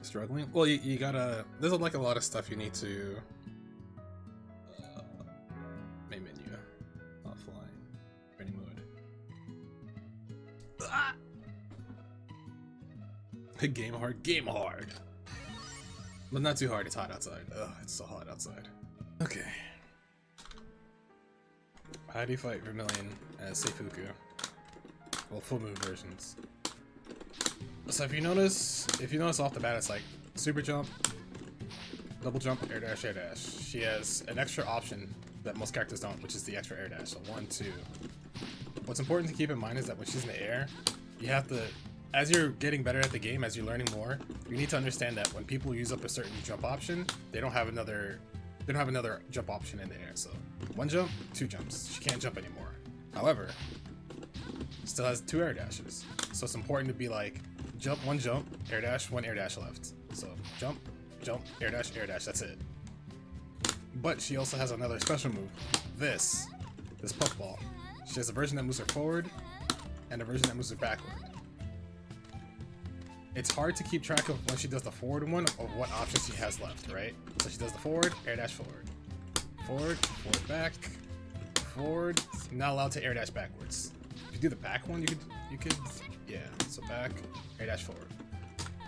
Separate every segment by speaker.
Speaker 1: Struggling? Well, you gotta... There's like a lot of stuff you need to... main menu. Offline. Ready mode. Ah! Game hard? Game hard! But not too hard, it's hot outside. Ugh, it's so hot outside. Okay. How do you fight Vermilion as Seifuku? Well, full move versions. So if you notice off the bat, it's like super jump, double jump, air dash, air dash. She has an extra option that most characters don't, which is the extra air dash. So 1, 2. What's important to keep in mind is that when she's in the air, you have to, as you're getting better at the game, as you're learning more, you need to understand that when people use up a certain jump option, they don't have another jump option in the air. So 1 jump, 2 jumps. She can't jump anymore. However, still has 2 air dashes. So it's important to be like jump, 1 jump, air dash, 1 air dash left. So jump, jump, air dash, that's it. But she also has another special move. This puffball. She has a version that moves her forward and a version that moves her backward. It's hard to keep track of when she does the forward one of what options she has left, right? So she does the forward, air dash forward. Forward, forward back, forward. Not allowed to air dash backwards. If you do the back one, you could, yeah. So back, air dash forward.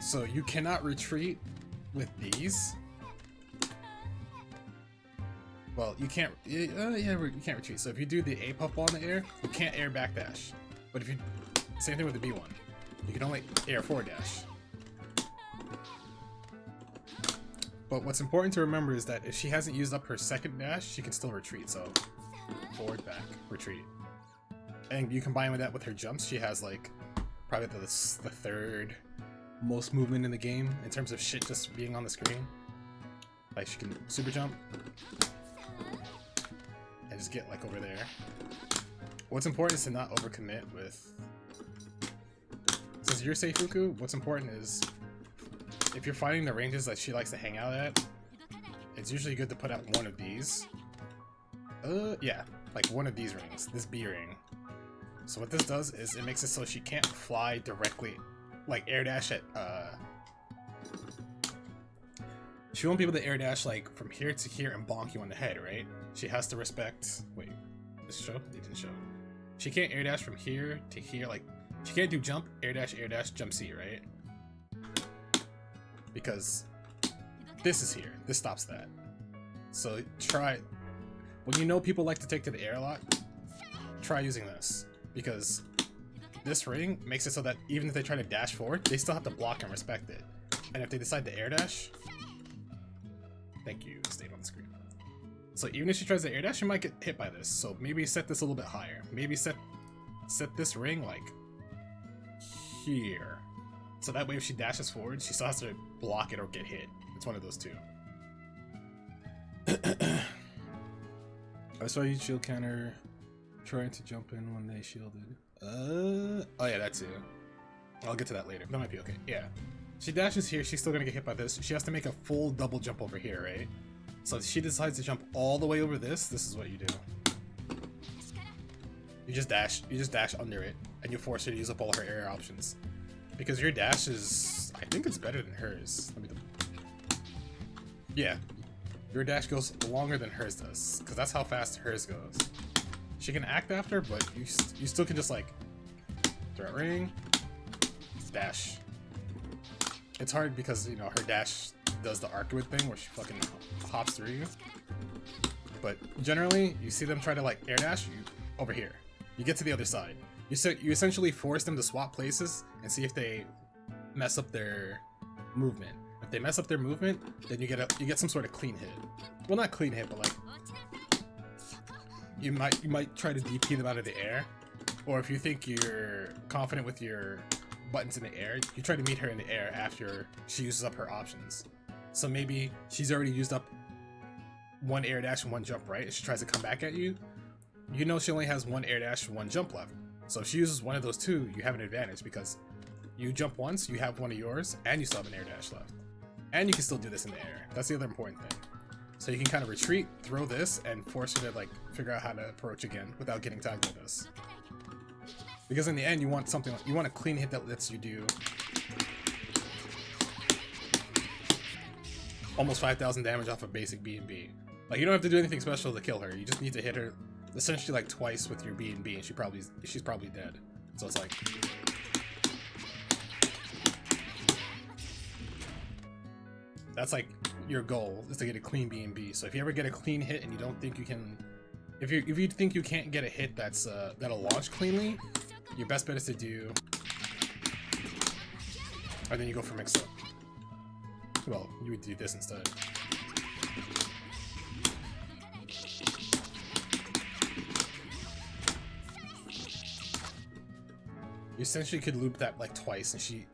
Speaker 1: So you cannot retreat with these. Well, you can't, you can't retreat. So if you do the A puff ball in the air, you can't air back dash. But if you, same thing with the B one. You can only air forward dash. But what's important to remember is that if she hasn't used up her second dash, she can still retreat. So forward, back, retreat. And you combine with that with her jumps, she has like probably the third most movement in the game in terms of shit just being on the screen. Like she can super jump and just get like over there. What's important is to not overcommit with... Since you're Seifuku, what's important is if you're finding the ranges that she likes to hang out at, it's usually good to put out one of these. Yeah, like one of these rings, this B ring. So what this does is it makes it so she can't fly directly, like air dash at, she won't be able to air dash like from here to here and bonk you on the head, right? She has to respect, wait, this show? It didn't show. She can't air dash from here to here, like, she can't do jump, air dash, jump C, right? Because this is here, this stops that. So try, when you know people like to take to the air a lot, try using this. Because this ring makes it so that even if they try to dash forward, they still have to block and respect it. And if they decide to air dash, thank you, it stayed on the screen. So even if she tries to air dash, she might get hit by this. So maybe set this a little bit higher. Maybe set this ring like here. So that way if she dashes forward, she still has to block it or get hit. It's one of those two. I saw you shield counter trying to jump in when they shielded. Oh yeah, that too. I'll get to that later. That might be okay. Yeah. She dashes here, she's still gonna get hit by this. She has to make a full double jump over here, right? So if she decides to jump all the way over this is what you do. You just dash under it, and you force her to use up all her air options. Because your dash is, I think it's better than hers. Yeah, your dash goes longer than hers does, because that's how fast hers goes. She can act after, but you still can just like throw ring, dash. It's hard because, you know, her dash does the Arcuate thing where she fucking hops through you. But generally, you see them try to like air dash you over here. You get to the other side. You essentially force them to swap places and see if they mess up their movement. If they mess up their movement, then you get some sort of clean hit. Well, not clean hit, but like you might try to DP them out of the air, or if you think you're confident with your buttons in the air, you try to meet her in the air after she uses up her options. So maybe she's already used up 1 air dash and 1 jump, right? And she tries to come back at you. You know she only has 1 air dash and 1 jump left. So if she uses one of those 2, you have an advantage because you jump once, you have one of yours, and you still have an air dash left. And you can still do this in the air. That's the other important thing. So you can kind of retreat, throw this, and force her to like figure out how to approach again without getting tagged with this. Because in the end, you want something, you want a clean hit that lets you do almost 5,000 damage off of basic B&B. Like, you don't have to do anything special to kill her. You just need to hit her essentially like twice with your B&B, and she's probably dead. So it's like, that's like your goal, is to get a clean B&B. So if you ever get a clean hit and you don't think you can, if you think you can't get a hit that's that'll launch cleanly, your best bet is to do, and then you go for mix up. Well, you would do this instead. You essentially could loop that like twice, and she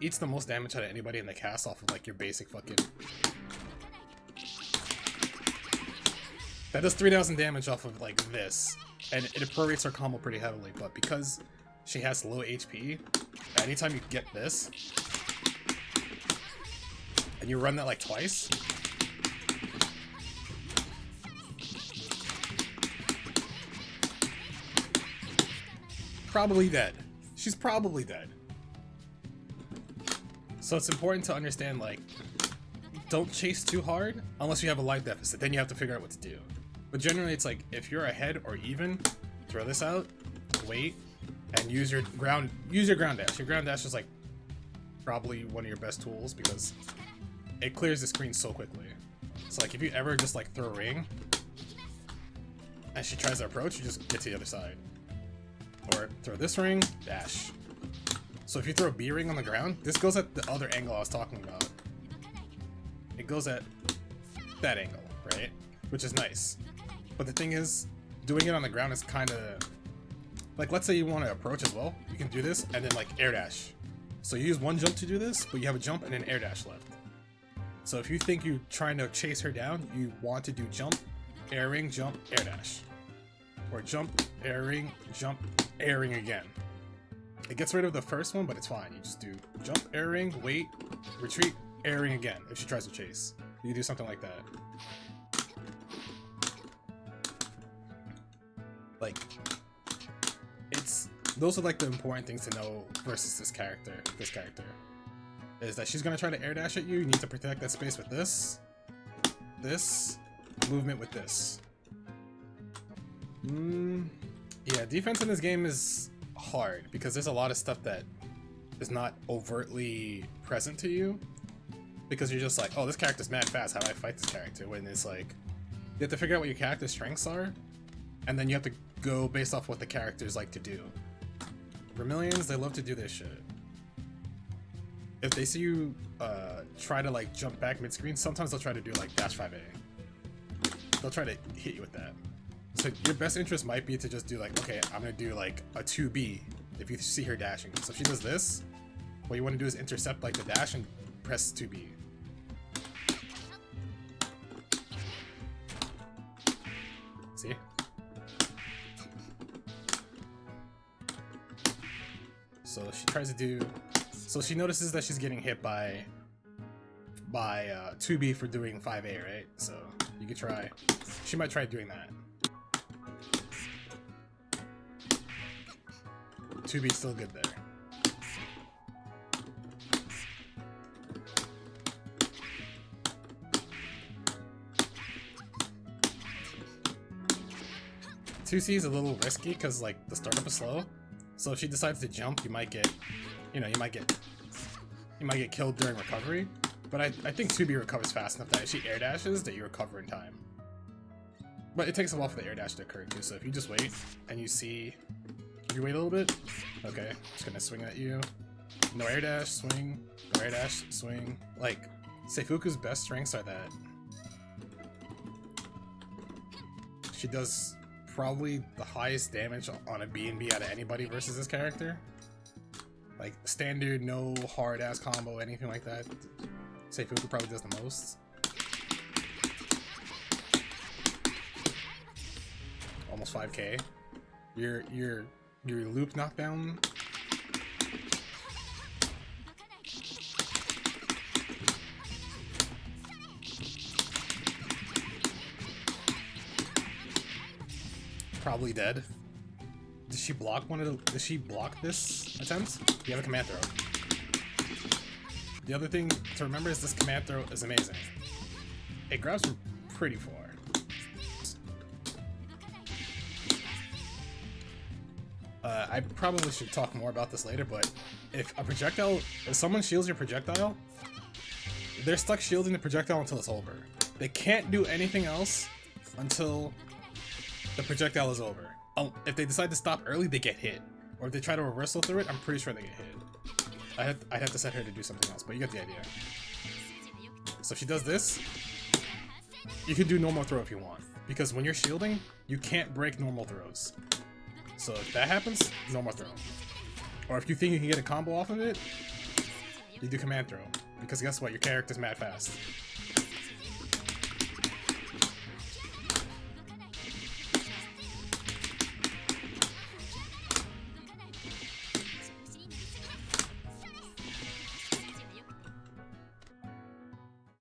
Speaker 1: eats the most damage out of anybody in the cast off of like your basic fucking. That does 3,000 damage off of like this, and it prorates her combo pretty heavily. But because she has low HP, anytime you get this, and you run that like twice, probably dead. She's probably dead. So it's important to understand, like, don't chase too hard unless you have a life deficit. Then you have to figure out what to do. But generally, it's like, if you're ahead or even, throw this out, wait, and use your ground dash. Your ground dash is like probably one of your best tools because it clears the screen so quickly. So like, if you ever just like throw a ring and she tries to approach, you just get to the other side. Or throw this ring, dash. So if you throw a B ring on the ground, this goes at the other angle I was talking about. It goes at that angle, right? Which is nice. But the thing is, doing it on the ground is kind of like, let's say you want to approach as well. You can do this and then like air dash. So you use one jump to do this, but you have a jump and an air dash left. So if you think you're trying to chase her down, you want to do jump, air ring, jump, air dash. Or jump, air ring, jump, air ring again. It gets rid of the first one, but it's fine. You just do jump, air ring, wait, retreat, air ring again if she tries to chase. You do something like that. Like, those are like the important things to know versus this character. Is that she's gonna try to air dash at you. You need to protect that space with this movement with this. Yeah, defense in this game is hard because there's a lot of stuff that is not overtly present to you, because you're just like, oh, this character's mad fast, how do I fight this character? When it's like, you have to figure out what your character's strengths are, and then you have to go based off what the characters like to do. Vermilions, they love to do this shit. If they see you try to like jump back mid-screen, sometimes they'll try to do like dash 5A. They'll try to hit you with that. So your best interest might be to just do like, okay, I'm gonna do like a 2B if you see her dashing. So if she does this, what you want to do is intercept like the dash and press 2B. See? So she tries to do, so she notices that she's getting hit by 2B for doing 5A, right? So you could try, she might try doing that. 2B's still good there. Two C is a little risky because like the startup is slow. So if she decides to jump, you might get, you might get killed during recovery. But I think 2B recovers fast enough that if she air dashes, that you recover in time. But it takes a while for the air dash to occur too. So if you just wait and you see. You wait a little bit? Okay, just gonna swing at you. No air dash, swing. No air dash, swing. Like, Seifuku's best strengths are that she does probably the highest damage on a B&B out of anybody versus this character. Like, standard, no hard-ass combo, anything like that. Seifuku probably does the most. Almost 5k. Your loop knockdown. Probably dead. Did she block did she block this attempt? You have a command throw. The other thing to remember is this command throw is amazing. it grabs from pretty far. I probably should talk more about this later, but if someone shields your projectile, they're stuck shielding the projectile until it's over. They can't do anything else until the projectile is over. If they decide to stop early, they get hit. Or if they try to reversal through it, I'm pretty sure they get hit. I'd have to set her to do something else, but you get the idea. So if she does this, you can do normal throw if you want. Because when you're shielding, you can't break normal throws. So if that happens, normal throw. Or if you think you can get a combo off of it, you do command throw. Because guess what? Your character's mad fast.